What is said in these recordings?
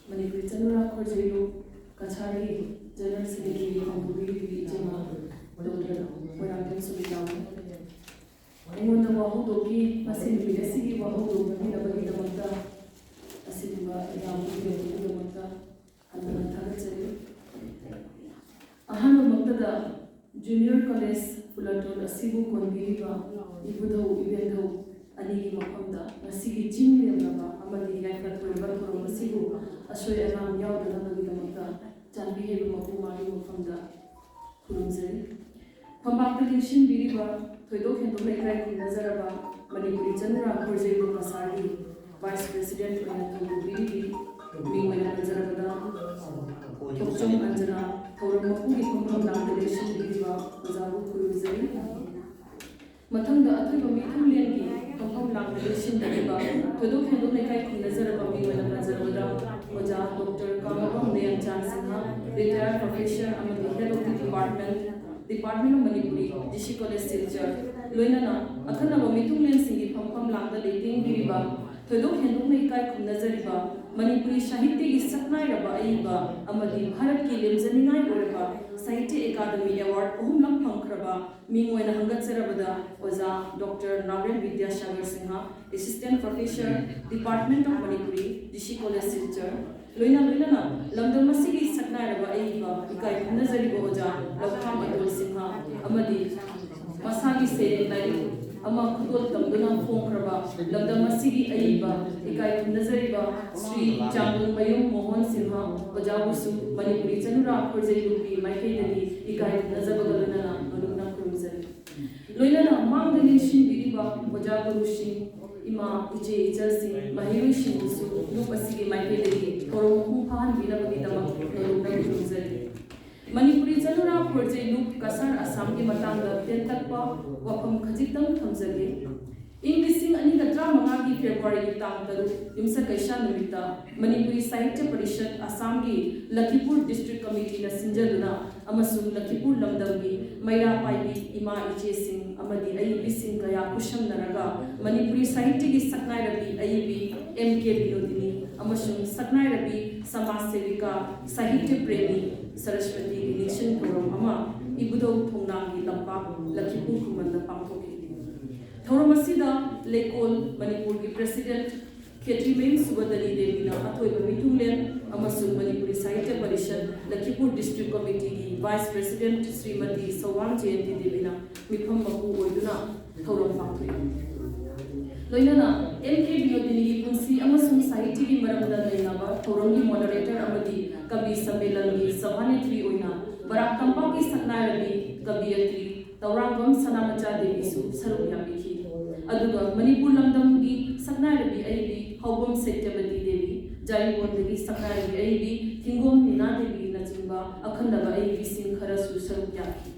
Manipuri Chanura Khorjailu Kachari General Secretary Kongpuri Jema Dr. Moyangden Sumitao Aingunda Wahudoki Masin Bidasigi Wahudo Nabagi Damata Asimba Yamu Damata Handana Tagachari Ahanu Maktada Junior College Fulaton Asibu Konbiriba Ibudo Ibendo Anigi Makamda Nasigi Jim Yamaba Amadi Yaka Turabato Masibu Ashoy Anam Yauda Nabagidamata Janbi Hebu Makumari Makamda Kurumzari Pambak Election Biriba Toido Kendo Mekrai Nazaraba Manipuri Chanura Khorjailu Kasari Vice President Anatolu Biribi Mingwena Nazarabada Tokchom Anjana Thoramapu Pambak Election Biriba Bazaru Kurumzari Matanga Atu Mitum Lengi Pambak Election Biriba Toido Kendo Mekrai Nazaraba Mingwena Nazarabada Oja Dr. Kamabam Nayan Chan Sinha Retired Professor Amadi Head of the Department of Manipuri DC College Silchar Loinana Akhanaba Mitunglen Singi Pampam Langa Leiting Biriba Thodo Henduk Mekai Kumnazariba Manipuri Sahitya ki Saknai Raba Aiba Amadi Bharat ki Lemzaningai Oraba Sahitya Academy Award Ohumlam Phankraba Mingwena Hangatsarabada Oza Dr. Naren Vidyasagar Sinha Assistant Professor Department of Manipuri DC College Silchar Loina London Masigi Saknaraba Aiba Ikai Kumnazariba Oja Lakham Adol Sinha Amadi Masagi Se Nai Ama Kudol Tamduna Fonkraba London Masigi Aiba Ikai Kumnazariba Sri Jambu Mayum Mohan Sinha Ojabusu Manipuri Chanura Khorjailu Maikhaidani Ikai Kumnazabagalana Naluna Kurumzari Loina Mangdali Shin Biriba Ojabu Shin Ima Ije Ijalsi Mahiru Shinsu Lupasigi Maikhaidani Koromu Pahan Vinabagi Damak Naluna Kurumzari Manipuri Chanura Khorjailu Kasar Assam ki matangda tentakpa wafam khajitang thamjage Englishing ani gatra manga ki February ki tang taru imsa kaisha numita Manipuri Sahitya Parishad Assam ki Lakhipur District Committee na sinjaduna amasung Lakhipur lamdam ki Maira Paibi Ima Iche Singh amadi Ayibi Singh kaya kusham naraga Manipuri Sahitya ki Saknai Rabi Ayibi MK Binodini amasung Saknai Rabi Samaj Sevika Sahitya Premi Saraswati Election Program Ama Ibudo Thongnam Lampak Lakhipur Kumanda Pangthoki Thoramasida Lekol Manipur ki President Ketrimen Subadali Devina Athoiba Mitunglen Amasung Manipuri Sahitya Parishad Lakhipur District Committee ki Vice President Srimati Sawang Jayanti Devina Mipham Mapu Oiduna Thoram Pangthoki Loinana MK Binodini ki Punsi Amasung Sahitya ki Maramda Lainaba Thoramgi Moderator Amadi Kabi Sammelan ki Savanetri Oina Barak Tampa ki Saknai Rabi Kabiyatri Taurangam Sanamacha Devi Su Sarup Yamiki Aduga Manipur Lamdam ki Saknai Rabi Aibi Haubam Setyavati Devi Jaibondagi Saknai Rabi Aibi Thingom Nina Devi Nachimba Akhandaba Aibi Singh Kharasu Sarup Yaki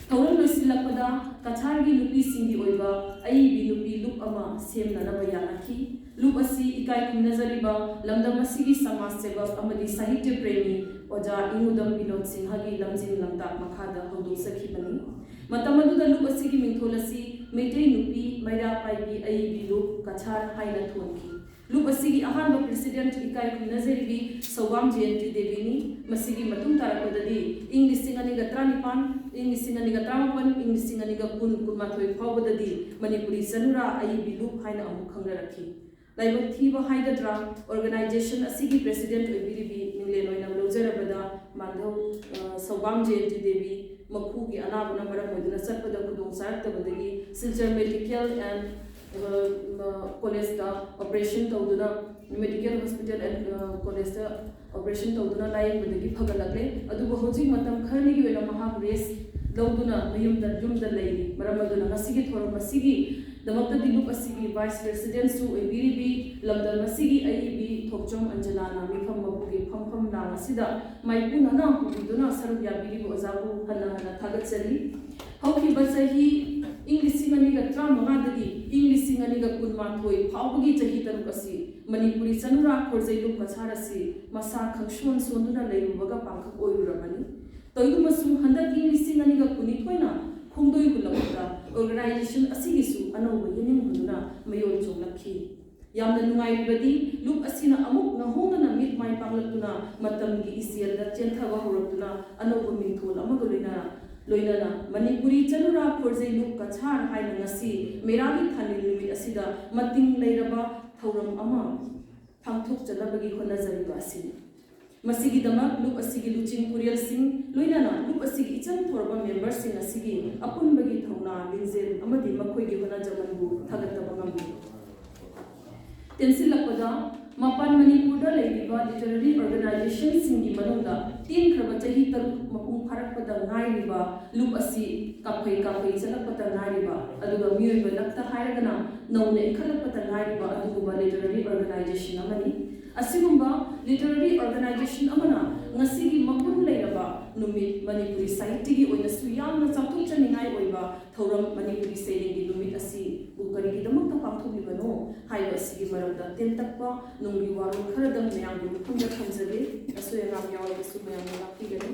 Tauran Loisilakpada Kachargi Lupi Singhi Oiba Aibi Lupi Lup Ama Semna Naba Yanaki Lup Asi Ikai Kumnazariba Lamdam Asigi Samaj Sevak Amadi Sahitya Premi Oja Inudam Binod Singhagi Lamjin Lamtak Makhada Hodok Sakhibani Matamaduda Lup Asigi Mingtholasi Meitei Nupi Maira Paibi Aibi Lup Kachar Haina Thonki Lup Asigi Ahamba President Ikai Kumnazaribi Sawam Jayanti Devini Masigi Matung Tarakadadi English Singaniga Tranipan English Singaniga Tramapan English Singaniga Kun Kumathoi Pawbadadi Manipuri Chanura Aibi Lup Haina Amuk Khangraki Laibak Thiba Haigadra Organization Asigi President Oibiribi Minglen Oina Lozarabada Mandhav Sawam Jayanti Devi Makhu ki Anabana Maram Moduna Satpada Kudong Sartabadagi Silchar Medical and College da Operation Tauduna Medical Hospital and College da Operation Tauduna Lai Badagi Pagalakle Aduba Hojing Matam Kharni Vela Mahak Race Dauduna Mayumda Jumda Lady Maramaduna Nasigi Thoram Masigi Damakta Dilup Asigi Vice President Su Ebiribi Lamdal Masigi Aibi Thokchom Anjalana Mipham Mabugi Phampham Lang Asida Maipuna Na Puduna Sarup Yabiri Ozabu Hana Hana Thagatsari Hauki Basahi English Singaniga Tramadagi English Singaniga Kunmathoi Pawbagi Jahi Tarukasi Manipuri Chanura Khorjailu Kacharasi Masa Khangshon Sonduna Leirubaga Pangkhak Oiruramani Toigumasu Handak English Singaniga Kunithoina Khongdoi Hulamata Organization Asigisu Anoba Yenim Hunduna Mayon Chonglakhi Yamna Nungairibadi Lup Asina Amuk Nahongana Mit Mai तांगलतुना मतमगी इसियलदा चेंथाबा होरतुना अनोबो मिंथोल अमगो लोइनाना मणिपुरी चलुरा फोरजे लुक कछार हाइना ngasi मेरागी थानिल नुमित असिदा मतिंग लेरबा थौरम अमा फांगथोक चलबगी होनाजरिबा असिनी मसिगी दमक लुक असिगी लुचिंग पुरियल सिंह लोइनाना लुक असिगी इचम थोरबा मेंबर सिंह असिगी अपुनबगी थौना लिंजेल अमदी मखोइगी होनाजमनबु थागतबा ngami तेंसिल लपदा मपान मणिपुर लेबिबा लिटरेरी ऑर्गेनाइजेशन सिंगी मनुंदा तीन खरबा चही तरुक मपुंग फारकपदा नाइरिबा लुक असि काफै चलकपदा नाइरिबा अदुगा मियोइबा लक्ता हायरगना नौने इखलकपदा नाइरिबा अदुगुबा लिटरेरी ऑर्गेनाइजेशन अमनी असिगुंबा लिटरेरी ऑर्गेनाइजेशन अमना ngasiगी मपुन लेरबा नुमित मणिपुरी साहित्य की ओइनसु यामना चाथुचनिंगाय ओइबा थौरम मणिपुरी सेरेंगी नुमित असि बुकरिगी दमकता पांथोबिबनो हाइबा असिगी मरमदा तेंतक्पा नुंगी वारो खरदम मयांगु मुखुंदा थमजगे असोयंगाम यावबसु मयांगु लापिगनि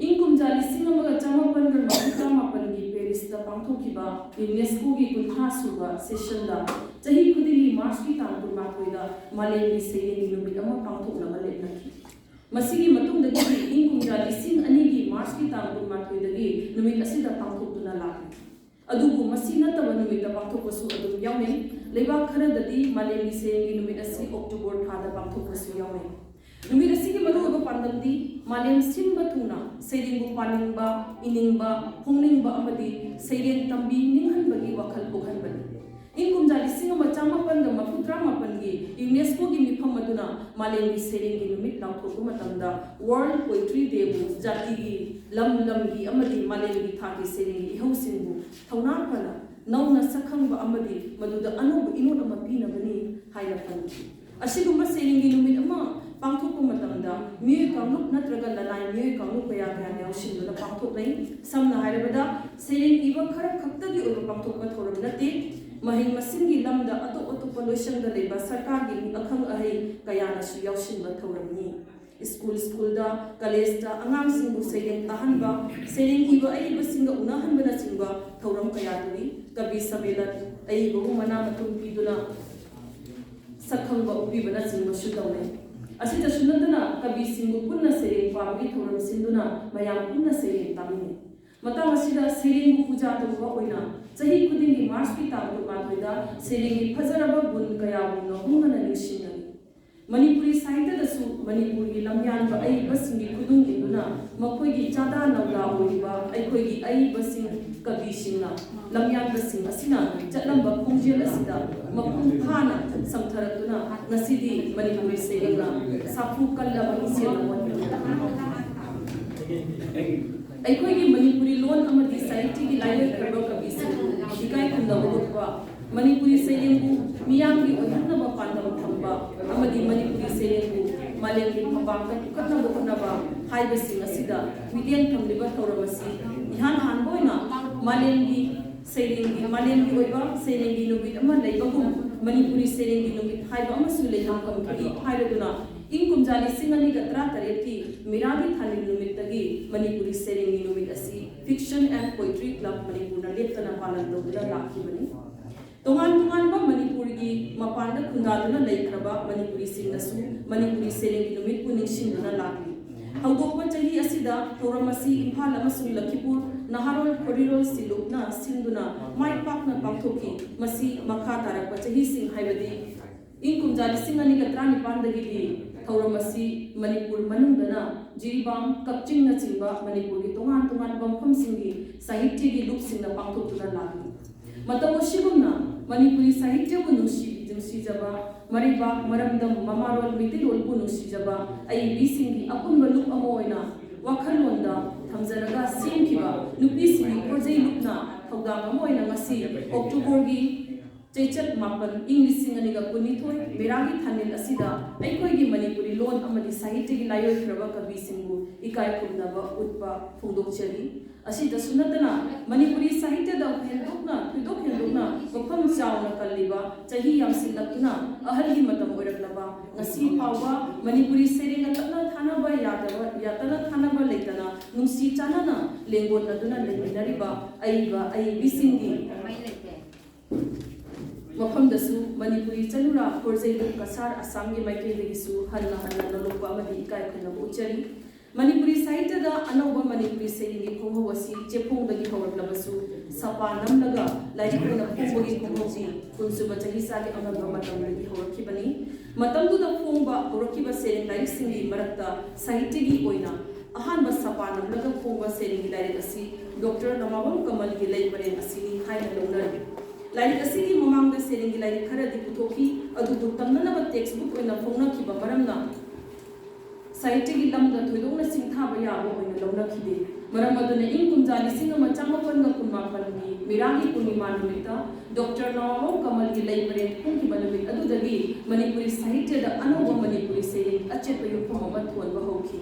इंकुमजा लिसिंग अमगा चामापनगर मफुता मापनगी पेरिसदा पांथोखिबा यूनेस्को की कुंथा सुबा सेशनदा चही खुदिगी मार्च की तांग कुमाथोइदा मालेमी सेरेंगी नुमित अमा पांथोकनबा लेपनखि मसिगी मतुंगदगी इंकुमजा लिसिंग अनिगी मार्च की तांग कुमाथोइदगी नुमित असिदा पांथोकतुना लाखि अदुबु मसी नतबा नुमित पांथोकपसु अदुम यावने लेबाक खरददी मालेमी सेरेंगी नुमित असि अक्टोबर थादा पांथोकपसु यावने नुमित असिगी मरुअबा पांदमदी मालेम सिंबा थुना सेरेंगु पानिंगबा इनिंगबा होंगनिंगबा अमदी सेरेंग तंबी निंगहनबगी वखल पोखनबनी इंकुमजा लिसिंग अमा चामापनगा मफुत्रा मापनगी यूनेस्को की मिफम अदुना मालेमी सेरेंगी नुमित लाउथोकु मतमदा वर्ल्ड पोएट्री डे बु जातिगी लम-लमगी अमदी मालेमी थाकी सेरेंगी इहौसिंगु थौनाफना नौना सखंबा अमदी मदुदा अनोब इनोद अमा पीनबनी हाइना फनकी असिगुंबा सेरेंगी नुमित अमा पांथोकु मतमदा मिय कांगलुप नत्रगा लनाय मिय कांगलुप कया यावसिंदुना पांथोकनै समना हाइरबदा सेरेंग इबा खरब खक्तगी ओइबा पांथोकबा थोरम नते मही मसिंगी लमदा अतो अतोपा लोइसंगदा लेबा सरकारगी अखंग अहै कयानासु यावसिंबा थोरमनी स्कूल कॉलेजदा अंगांसिंगु सेरेंग अहनबा सेरेंग इबा अइबसिंगा उनाहनबना चिंबा थोरम कयादुई कवि सम्मेलन अइबो मना मतुम पीदुना सखंबा उपिबना चिंबा सुदौने असिदा सुनदना कवि सिंगु पुन्ना सेरेंग पाबगी थोरम सिंदुना मयाम पुन्ना सेरेंग तामिने मता मसिदा सेरेंगु पूजा तौबा ओइना चही खुदिंगी मार्च की तांग माथोइदा सेरेंगी फजरबा गुण कयाबु नहुंगना निसिंगनि मणिपुरी साहित्यदसु मणिपुरी लमयानबा अइबसिंगी खुदुंग इन्दुना मखोइगी चादा नौला ओइबा अइखोइगी अइबसिंग कविसिंगना लमयानबसिंग असिना चलंबा खोंजेल असिदा मपुंग फाना समथरतुना नसिदी मणिपुरी सेरेंगना साफु कल्लबा इसेल अइखोइगी मणिपुरी लोन अमदी साहित्य की लाइल खरबा कविसिंग इकाई खुंदबा मणिपुरी सेरेंगु मियांगी ओहनबा पांडम थंबा अमदी मणिपुरी सेरेंगु मालेंगी फबांग कटनबा होनबा हाइबसिंग असिदा मिडियन थंबलिबा थौरमसी इहान हानबोइना मालेंगी ओइबा सेरेंगी नुमित अमा लेबगुम मणिपुरी सेरेंगी नुमित हाइबा अमसु लेहम कमखि हाइरदुना इंकुमजा लिसिंग अनिगा 13 की मिरागी थानिल नुमितगी मणिपुरी सेरेंगी नुमित असि फिक्शन एंड पोएट्री क्लब मणिपुरना लेप्तना पालन तौदुना लाखिबनी तोंगान मणिपुर की मपान खुंदादुना लेख्रबा मणिपुरी सिंगसु मणिपुरी सेरेंगी नुमित पुनिंगसिंदुना लाखि हौदोकपा चही असिदा थौरमसी इम्फाल अमसुंग लखीपुर नहारोल कोरिरोल सिलुपना सिंदुना माइ पाकना पांथोकी मसी मखा तारकपा चही सिंग हाइबदी इंकुमजा लिसिंग अनिगा 19 दगी थौरमसी मणिपुर मनुंगदना जिरिबाम कपचिंग न चिंबा मणिपुर की तोंगान बमफम सिंगी साहित्य की लुक सिंगना पांथोकतुना लाखि मतवशिगुमना मणिपुरी साहित्य को नुसीजबा मरिबाक मरमदम ममारोल मितिरोल नुसीजबा अइबी सिंगी अपुनबा लुक अमोइना वखलोंदा थमजरगा सिंखिबा नुपी सिंगी कोजै लुकना थौदांग अमोइना ngasi अक्टोबर की चैचत मापन इंग्लिसिंग अनिगा कुनिथोय मेरागी थानिल असिदा अइखोइगी मणिपुरी लोन अमदी साहित्य की लायोय खरबा कवि सिंगु इकाय खुमनबा उत्पा फोंदोकचरी असिदा सुनतना मणिपुरी साहित्य दा हेंदोकना वफम चावना कल्लिबा चही यामसिलक्तुना अहलगी मतम ओरकलबा ngasi फावबा मणिपुरी सेरेंगा ततना थानाबा यातना थानाबा लेतना नुंसी चानना लेंगोन अदुना लेमिनरिबा अइबा अइबी सिंगी ꯃꯐꯝꯗꯁꯨ ꯃꯅꯤꯄꯨꯔꯤ ꯆꯅꯨꯔꯥ ꯀꯣꯔꯖꯩꯕꯨ ꯀꯁꯥꯔ ꯑꯁꯥꯝꯒꯤ ꯃꯥꯏꯀꯩꯗꯒꯤꯁꯨ ꯍꯟꯅ ꯅꯣꯂꯨꯛꯄ ꯑꯃꯗꯤ ꯏꯀꯥꯏ ꯈꯨꯝꯅꯕ ꯎꯠꯆꯔꯤ ꯃꯅꯤꯄꯨꯔꯤ ꯁꯥꯍꯤꯇ꯭ꯌꯗ ꯑꯅꯧꯕ ꯃꯅꯤꯄꯨꯔꯤ ꯁꯩꯔꯦꯡꯒꯤ ꯈꯣꯡꯍꯧ ꯑꯁꯤ ꯆꯦꯐꯣꯡꯗꯒꯤ ꯍꯧꯔꯛꯂꯕꯁꯨ ꯁꯄꯥ ꯅꯝꯂꯒ ꯂꯥꯏꯔꯤꯛ ꯑꯣꯏꯅ ꯐꯣꯡꯕꯒꯤ ꯈꯣꯡꯍꯧꯁꯤ ꯀꯨꯟꯁꯨꯕ ꯆꯍꯤꯆꯥꯒꯤ ꯑꯉꯟꯕ ꯃꯇꯝꯗꯒꯤ ꯍꯧꯔꯛꯈꯤꯕꯅꯤ ꯃꯇꯝꯗꯨꯗ ꯐꯣꯡꯕ ꯍꯧꯔꯛꯈꯤꯕ ꯁꯩꯔꯦꯡ ꯂꯥꯏꯔꯤꯛꯁꯤꯡꯒꯤ ꯃꯔꯛꯇ ꯁꯥꯍꯤꯇ꯭ꯌꯒꯤ ꯑꯣꯏꯅ ꯑꯍꯥꯟꯕ ꯁꯄꯥ ꯅꯝꯂꯒ ꯐꯣꯡꯕ ꯁꯩꯔꯦꯡꯒꯤ ꯂꯥꯏꯔꯤꯛ ꯑꯁꯤ ꯗꯣꯛꯇꯔ ꯅꯃꯥꯕꯝ ꯀꯃꯜꯒꯤ ꯂꯩ ꯄꯔꯦꯡ ꯑꯁꯤꯅꯤ ꯍꯥꯏꯅ ꯂꯧꯅꯔꯤ ꯂꯥꯏꯔꯤꯛ ꯑꯁꯤꯒꯤ ꯃꯃꯥꯡꯗ ꯁꯩꯔꯦꯡꯒꯤ ꯂꯥꯏꯔꯤꯛ ꯈꯔꯗꯤ ꯄꯨꯊꯣꯛꯈꯤ ꯑꯗꯨꯕꯨ ꯇꯝꯅꯅꯕ ꯇꯦꯛꯁꯕꯨꯛ ꯑꯣꯏꯅ ꯐꯣꯡꯅꯈꯤꯕ ꯃꯔꯝꯅ ꯁꯥꯍꯤꯇ꯭ꯌꯒꯤ ꯂꯝꯗ ꯊꯣꯏꯗꯣꯛꯅ ꯁꯤꯡꯊꯥꯕ ꯌꯥꯕ ꯑꯣꯏꯅ ꯂꯧꯅꯈꯤꯗꯦ ꯃꯔꯝ ꯑꯗꯨꯅ ꯏꯪ ꯀꯨꯝꯖꯥ 1918ꯒꯤ ꯃꯤꯔꯥꯒꯤ ꯄꯨꯔꯅꯤꯃꯥ ꯅꯨꯃꯤꯠꯇ ꯗꯣꯛꯇꯔ ꯅꯃꯥꯕꯝ ꯀꯃꯜꯒꯤ ꯂꯩ ꯄꯔꯦꯡ ꯐꯣꯡꯈꯤꯕ ꯅꯨꯃꯤꯠ ꯑꯗꯨꯗꯒꯤ ꯃꯅꯤꯄꯨꯔꯤ ꯁꯥꯍꯤꯇ꯭ꯌꯗ ꯑꯅꯧꯕ ꯃꯅꯤꯄꯨꯔꯤ ꯁꯩꯔꯦꯡ ꯑꯆꯦꯠꯄ ꯌꯨꯝꯐꯝ ꯑꯃ ꯊꯣꯟꯕ ꯍꯧꯈꯤ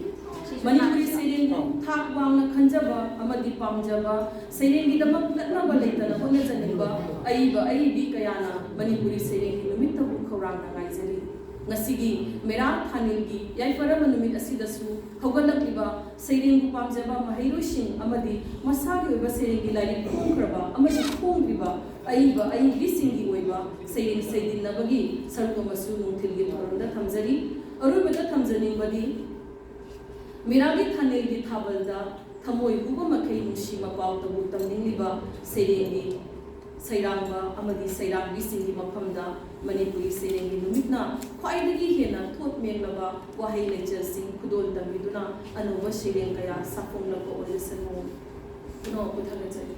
ꯃꯅꯤꯄꯨꯔꯤ ꯁꯩꯔꯦꯡꯕꯨ ꯊꯥꯛ ꯋꯥꯡꯅ ꯈꯟꯖꯕ ꯑꯃꯗꯤ ꯄꯥꯝꯖꯕ ꯁꯩꯔꯦꯡꯒꯤꯗꯃꯛ ꯅꯠꯅꯕ ꯂꯩꯇꯅ ꯍꯣꯠꯅꯖꯅꯤꯡꯕ ꯑꯏꯕ ꯑꯏꯕꯤ ꯀꯌꯥꯅ ꯃꯅꯤꯄꯨꯔꯤ ꯁꯩꯔꯦꯡꯒꯤ ꯅꯨꯃꯤꯠꯇꯕꯨ ꯈꯧꯔꯥꯡꯅ ꯉꯥꯏꯖꯔꯤ ꯉꯁꯤꯒꯤ ꯃꯦꯔꯥ ꯊꯥꯅꯤꯜꯒꯤ ꯌꯥꯏꯐꯔꯕ ꯅꯨꯃꯤꯠ ꯑꯁꯤꯗꯁꯨ ꯍꯧꯒꯠꯂꯛꯂꯤꯕ ꯁꯩꯔꯦꯡꯕꯨ ꯄꯥꯝꯖꯕ ꯃꯍꯩꯔꯣꯏꯁꯤꯡ ꯑꯃꯗꯤ ꯃꯁꯥꯒꯤ ꯑꯣꯏꯕ ꯁꯩꯔꯦꯡꯒꯤ ꯂꯥꯏꯔꯤꯛ ꯐꯣꯡꯈ꯭ꯔꯕ ꯑꯃꯗꯤ ꯐꯣꯡꯗ꯭ꯔꯤꯕ ꯑꯏꯕ ꯑꯏꯕꯤꯁꯤꯡꯒꯤ ꯑꯣꯏꯕ ꯁꯩꯔꯦꯡ ꯁꯩꯗꯤꯟꯅꯕꯒꯤ ꯁꯔꯨꯛ ꯑꯃꯁꯨ ꯅꯨꯡꯊꯤꯜꯒꯤ ꯊꯧꯔꯝꯗ ꯊꯝꯖꯔꯤ ꯑꯔꯣꯏꯕꯗ ꯊꯝꯖꯅꯤꯡꯕꯗꯤ ꯃꯤꯔꯥꯒꯤ ꯊꯥꯅꯤꯜꯒꯤ ꯊꯥꯕꯜꯗ ꯊꯃꯣꯏ ꯍꯨꯕ ꯃꯈꯩ ꯅꯨꯡꯁꯤ ꯃꯄꯥꯎꯇꯕꯨ ꯇꯝꯅꯤꯡꯂꯤꯕ ꯁꯩꯔꯦꯡꯒꯤ ꯁꯩꯔꯥꯡꯕ ꯑꯃꯗꯤ ꯁꯩꯔꯥꯡꯕꯤꯁꯤꯡꯒꯤ ꯃꯐꯝꯗ ꯃꯅꯤꯄꯨꯔꯤ ꯁꯩꯔꯦꯡꯒꯤ ꯅꯨꯃꯤꯠꯅ ꯈ꯭ꯋꯥꯏꯗꯒꯤ ꯍꯦꯟꯅ ꯊꯣꯠ ꯃꯦꯡꯂꯕ ꯋꯥꯍꯩ ꯂꯩꯆꯜꯁꯤꯡ ꯈꯨꯗꯣꯜ ꯇꯝꯕꯤꯗꯨꯅ ꯑꯅꯧꯕ ꯁꯩꯔꯦꯡ ꯀꯌꯥ ꯁꯥꯐꯣꯡꯂꯛꯄ ꯑꯣꯏꯔꯁꯅꯨ ꯄꯨꯅꯃꯛꯄꯨ ꯊꯥꯒꯠꯆꯔꯤ